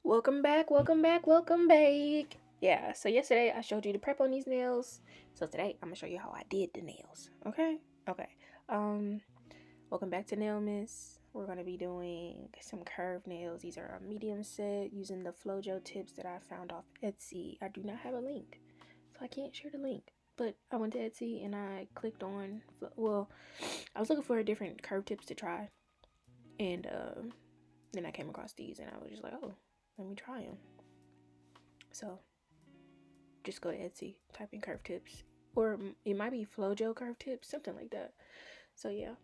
Welcome back, welcome back, welcome back. Yeah, so yesterday I showed you the prep on these nails. So today I'm gonna show you how I did the nails. Okay? Okay. Um, Welcome back to Nailmas. We're gonna be doing some curved nails. These are a medium set using the Flojo tips that I found off Etsy. I do not have a link, so I can't share the link. But I went to Etsy and I clicked on I was looking for different curve tips to try. And then I came across these and I was just like, oh, let me try them. So just go to Etsy, type in curve tips, or it might be Flojo curve tips, something like that. So yeah,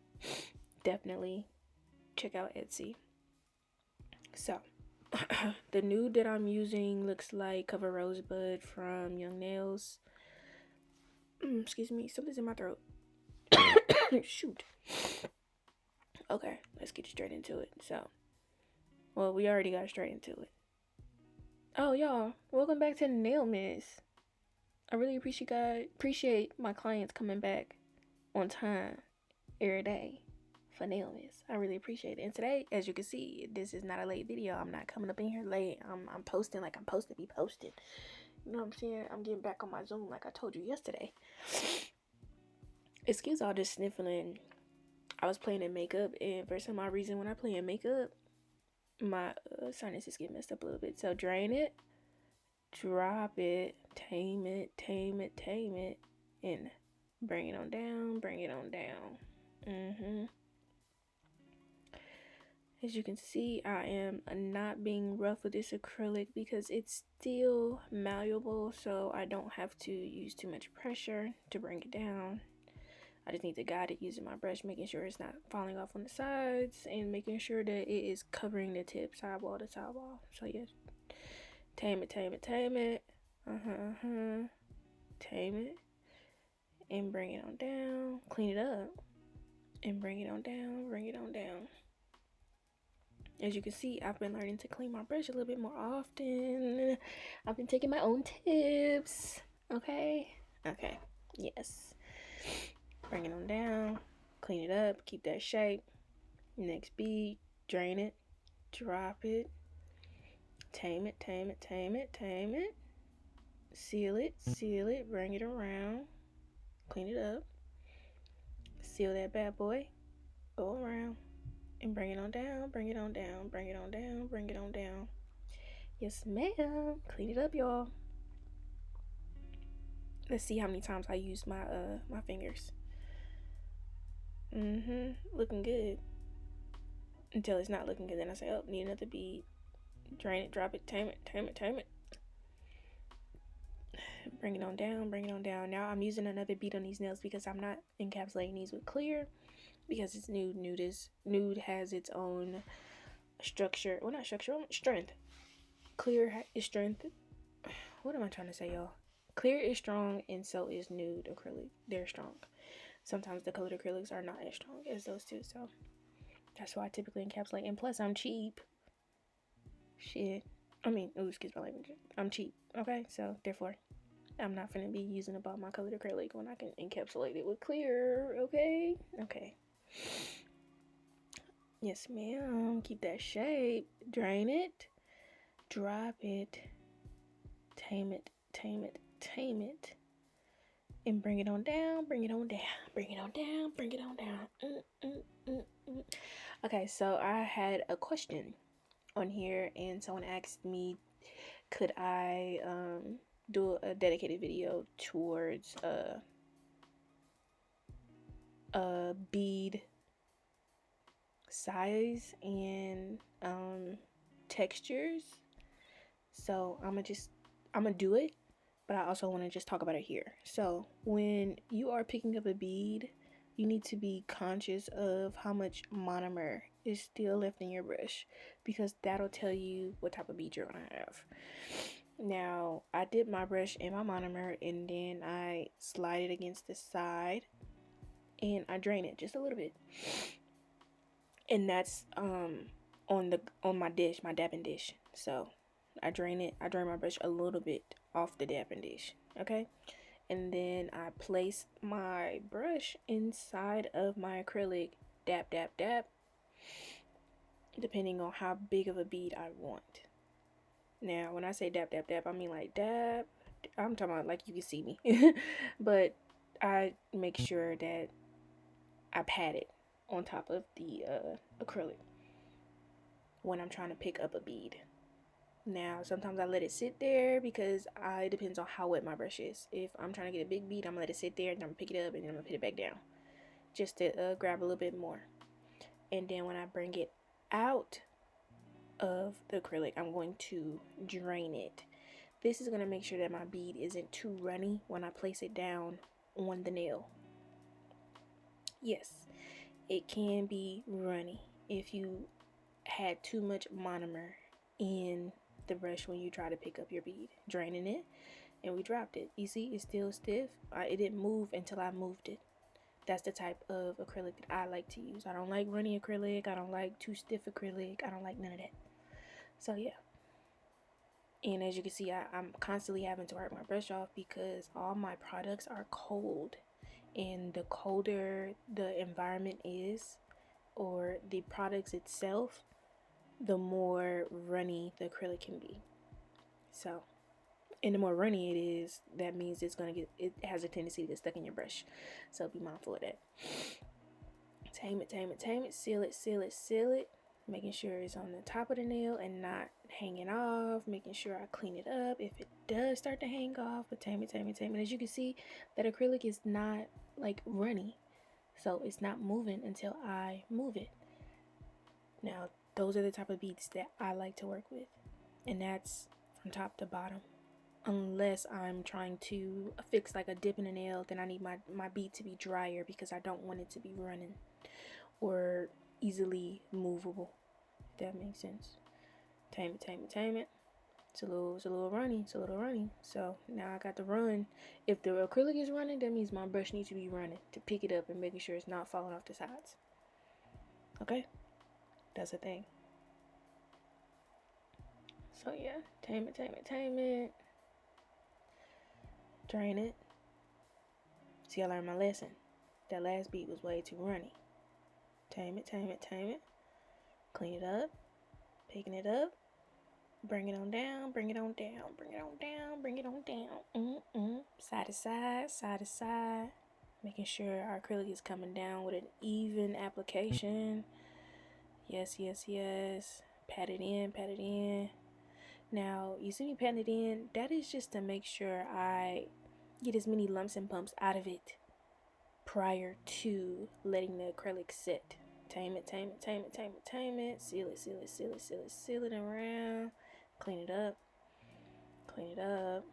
definitely check out Etsy. So the nude that I'm using looks like Cover Rosebud from Young Nails. Excuse me, something's in my throat. Shoot. Okay, let's get straight into it. Well, we already got straight into it. Oh, y'all, welcome back to Nailmas. I really appreciate my clients coming back on time every day for Nailmas. I really appreciate it. And today, as you can see, this is not a late video. I'm not coming up in here late. I'm posting like I'm supposed to be posting. You know what I'm saying? I'm getting back on my Zoom like I told you yesterday. Excuse all this sniffling. I was playing in makeup, and for some odd reason, when I play in makeup, my sinuses get messed up a little bit. So drain it, drop it, tame it, and bring it on down, bring it on down. As you can see, I am not being rough with this acrylic because it's still malleable, so I don't have to use too much pressure to bring it down. I just need to guide it using my brush, making sure it's not falling off on the sides and making sure that it is covering the tip, sidewall to sidewall. So yes, tame it, tame it, tame it. Tame it and bring it on down. Clean it up and bring it on down, bring it on down. As you can see, I've been learning to clean my brush a little bit more often. I've been taking my own tips. Okay? Okay. Yes. Bring it on down. Clean it up. Keep that shape. Next bead. Drain it. Drop it. Tame it, tame it, tame it, tame it. Seal it, seal it. Bring it around. Clean it up. Seal that bad boy. Go around. And bring it on down, bring it on down, bring it on down, bring it on down. Yes, ma'am. Clean it up, y'all. Let's see how many times I use my fingers. Looking good. Until it's not looking good, then I say, oh, need another bead. Drain it, drop it, tame it, tame it, tame it. Bring it on down, bring it on down. Now I'm using another bead on these nails because I'm not encapsulating these with clear because it's nude. Nude has its own structure. Well, not structure, strength. Clear is strength. What am I trying to say, y'all? Clear is strong, and so is nude acrylic. They're strong. Sometimes the colored acrylics are not as strong as those two, so that's why I typically encapsulate. And plus, I'm cheap. Shit. Excuse my language. I'm cheap, okay? So, therefore, I'm not gonna be using about my colored acrylic when I can encapsulate it with clear, okay? Okay. Yes, ma'am. Keep that shape. Drain it. Drop it. Tame it. Tame it. Tame it. And bring it on down, bring it on down, bring it on down, bring it on down. Okay, so I had a question on here, and someone asked me, could I do a dedicated video towards a bead size and textures? So I'm gonna do it, but I also want to just talk about it here. So when you are picking up a bead, you need to be conscious of how much monomer is still left in your brush, because that'll tell you what type of bead you're gonna have. Now, I dip my brush in my monomer and then I slide it against the side and I drain it just a little bit. And that's on my dish, my dapping dish. So I drain my brush a little bit off the dapping dish, okay? And then I place my brush inside of my acrylic, dap, dap, dap, depending on how big of a bead I want. Now, when I say dab, dab, dab, I mean like dab. I'm talking about like you can see me. But I make sure that I pat it on top of the acrylic when I'm trying to pick up a bead. Now, sometimes I let it sit there because it depends on how wet my brush is. If I'm trying to get a big bead, I'm gonna let it sit there and I'm gonna pick it up and then I'm gonna put it back down just to grab a little bit more. And then when I bring it out of the acrylic, I'm going to drain it. This is gonna make sure that my bead isn't too runny when I place it down on the nail. Yes, it can be runny if you had too much monomer in the brush when you try to pick up your bead. Draining it, and we dropped it. You see, it's still stiff. It didn't move until I moved it. That's the type of acrylic that I like to use. I don't like runny acrylic. I don't like too stiff acrylic. I don't like none of that. So yeah. And as you can see, I'm constantly having to wipe my brush off because all my products are cold. And the colder the environment is, or the products itself, the more runny the acrylic can be. So, and the more runny it is, that means it has a tendency to get stuck in your brush. So be mindful of that. Tame it, tame it, tame it, seal it, seal it, seal it. Making sure it's on the top of the nail and not hanging off. Making sure I clean it up if it does start to hang off. But tame it, tame it, tame it. As you can see, that acrylic is not like runny. So it's not moving until I move it. Now, those are the type of beads that I like to work with. And that's from top to bottom. Unless I'm trying to fix like a dip in the nail, then I need my bead to be drier because I don't want it to be running or easily movable, if that makes sense. Tame it, tame it, tame it. It's a little runny. So now I got to run. If the acrylic is running, that means my brush needs to be running to pick it up and making sure it's not falling off the sides. Okay? That's a thing. So yeah, tame it, tame it, tame it. Drain it. See, I learned my lesson. That last beat was way too runny. Tame it, tame it, tame it. Clean it up. Picking it up. Bring it on down, bring it on down, bring it on down, bring it on down. Side to side, side to side. Making sure our acrylic is coming down with an even application. Yes, yes, yes. Pat it in, pat it in. Now, you see me patting it in, that is just to make sure I get as many lumps and bumps out of it prior to letting the acrylic sit. Tame it, tame it, tame it, tame it, tame it. Seal it, seal it, seal it, seal it, seal it around. Clean it up. Clean it up.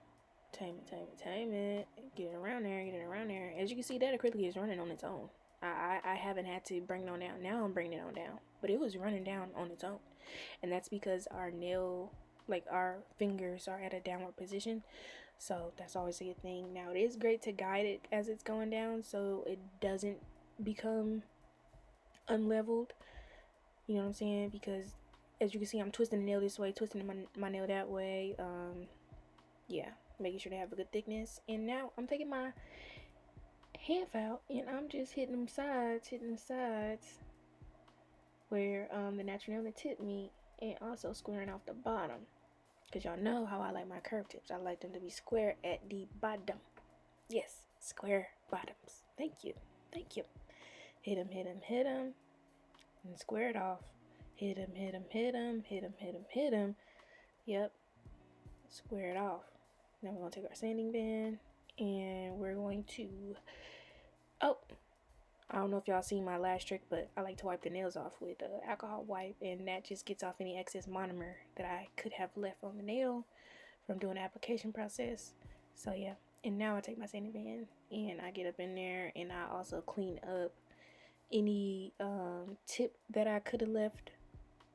Tame it, tame it, tame it. Get it around there, get it around there. As you can see, that acrylic is running on its own. I haven't had to bring it on down. Now I'm bringing it on down. But it was running down on its own. And that's because our nail, like our fingers are at a downward position. So that's always a good thing. Now it is great to guide it as it's going down so it doesn't become unleveled. You know what I'm saying? Because as you can see, I'm twisting the nail this way, twisting my nail that way. Yeah, making sure they have a good thickness. And now I'm taking my hand file and I'm just hitting them sides where the natural nail and the tip meet, and also squaring off the bottom. Because y'all know how I like my curve tips. I like them to be square at the bottom. Yes, square bottoms. Thank you. Thank you. Hit them, hit them, hit them. And square it off. Hit them, hit them, hit them, hit them, hit them, hit them. Yep. Square it off. Now we're going to take our sanding band and we're going to... Oh, I don't know if y'all seen my last trick, but I like to wipe the nails off with alcohol wipe, and that just gets off any excess monomer that I could have left on the nail from doing the application process. So yeah, and now I take my sanding band and I get up in there and I also clean up any tip that I could have left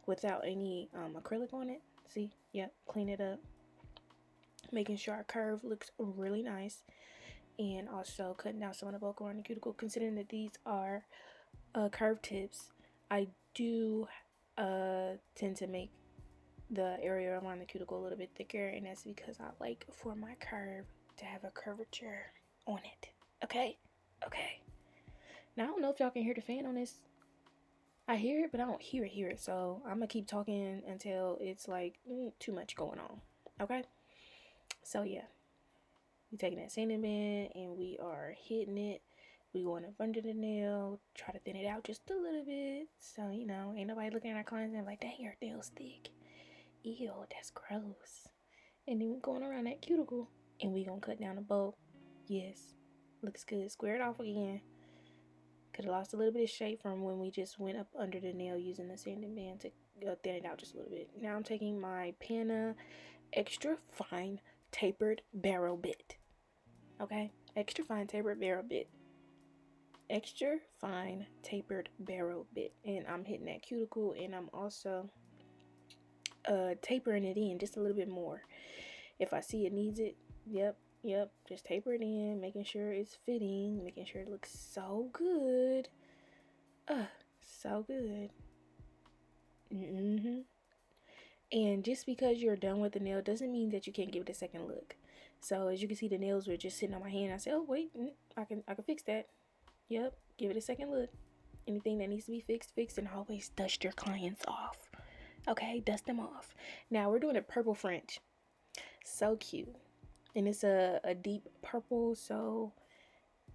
without any acrylic on it. See, yep, clean it up, making sure our curve looks really nice. And also cutting down some of the bulk around the cuticle, considering that these are curved tips. I do tend to make the area around the cuticle a little bit thicker, and that's because I like for my curve to have a curvature on it. Okay. Now I don't know if y'all can hear the fan on this I hear it, but I don't hear it. So I'm gonna keep talking until it's like too much going on. Okay. So yeah, we taking that sanding band and we are hitting it. We going up under the nail, try to thin it out just a little bit. So ain't nobody looking at our clients and like, dang, your nail's thick. Ew, that's gross. And then we going around that cuticle and we gonna cut down the bolt. Yes, looks good. Square it off again. Could have lost a little bit of shape from when we just went up under the nail using the sanding band to thin it out just a little bit. Now I'm taking my Panna extra fine tapered barrel bit. Okay, extra fine tapered barrel bit. Extra fine tapered barrel bit, and I'm hitting that cuticle, and I'm also tapering it in just a little bit more. If I see it needs it, yep, just taper it in, making sure it's fitting, making sure it looks so good. So good. And just because you're done with the nail doesn't mean that you can't give it a second look. So as you can see, the nails were just sitting on my hand. I said, oh wait, I can fix that. Yep, give it a second look. Anything that needs to be fixed, and always dust your clients off. Okay, dust them off. Now we're doing a purple French. So cute. And it's a deep purple, so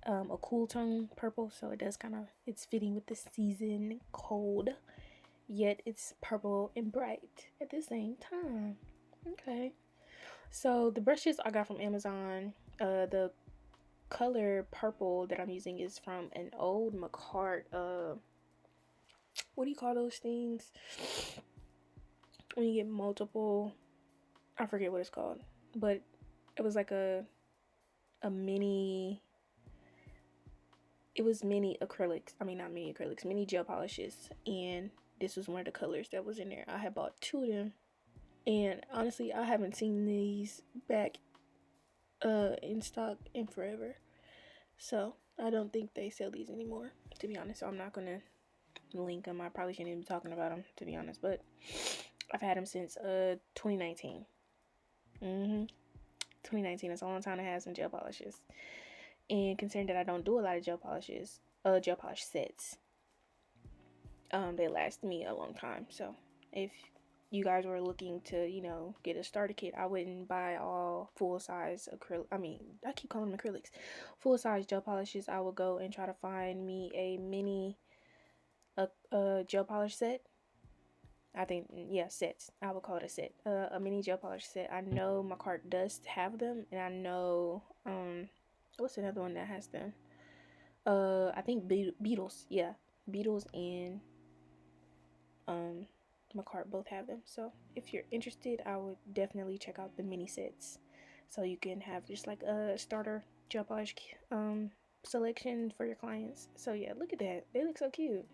a cool tone purple, so it does it's fitting with the season, cold, yet it's purple and bright at the same time. Okay, so the brushes I got from Amazon, the color purple that I'm using is from an old McCart, what do you call those things when you get multiple, I forget what it's called, but it was like a mini, it was mini acrylics. I mean, not mini acrylics, mini gel polishes. And this was one of the colors that was in there. I had bought 2 of them. And honestly, I haven't seen these back in stock in forever. So I don't think they sell these anymore, to be honest. So I'm not going to link them. I probably shouldn't even be talking about them, to be honest. But I've had them since 2019. 2019. That's a long time to have some gel polishes. And considering that I don't do a lot of gel polish sets, they last me a long time. So if you guys were looking to, get a starter kit, I wouldn't buy all full size acrylic. I mean, I keep calling them acrylics, full size gel polishes. I would go and try to find me a mini gel polish set. I think, yeah, sets. I would call it a set. A mini gel polish set. I know my cart does have them, and I know what's another one that has them? I think Beetles. Yeah, Beetles and my cart both have them. So if you're interested, I would definitely check out the mini sets, so you can have just like a starter gel polish selection for your clients. So yeah, look at that. They look so cute.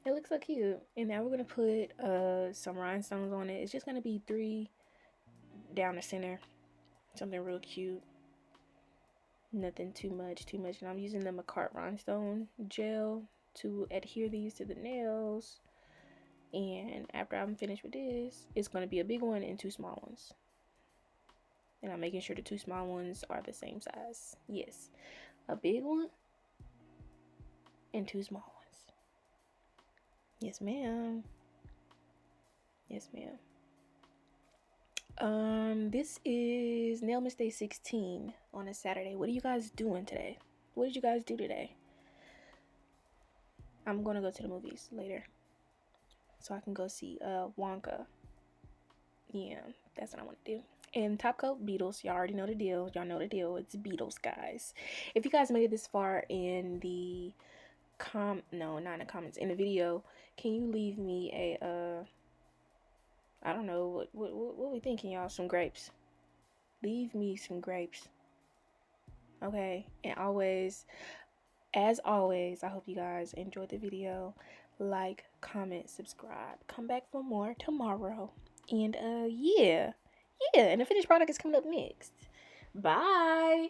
It looks so cute. And now we're gonna put some rhinestones on it. It's just gonna be 3 down the center, something real cute. Nothing too much. And I'm using the McCart rhinestone gel to adhere these to the nails. And after I'm finished with this, it's gonna be a big one and 2 small ones. And I'm making sure the 2 small ones are the same size. Yes, a big one and 2 small ones. Yes, ma'am. Yes, ma'am. This is Nailmas Day 16 on a Saturday. What are you guys doing today? What did you guys do today? I'm gonna go to the movies later, so I can go see Wonka. Yeah, that's what I want to do. And top coat Beatles. Y'all already know the deal. Y'all know the deal. It's Beatles, guys. If you guys made it this far in the no, not in the comments, in the video, can you leave me a I don't know what we thinking, y'all? Some grapes. Leave me some grapes. Okay, and as always, I hope you guys enjoyed the video. Like, comment, subscribe. Come back for more tomorrow. And yeah, and the finished product is coming up next. Bye.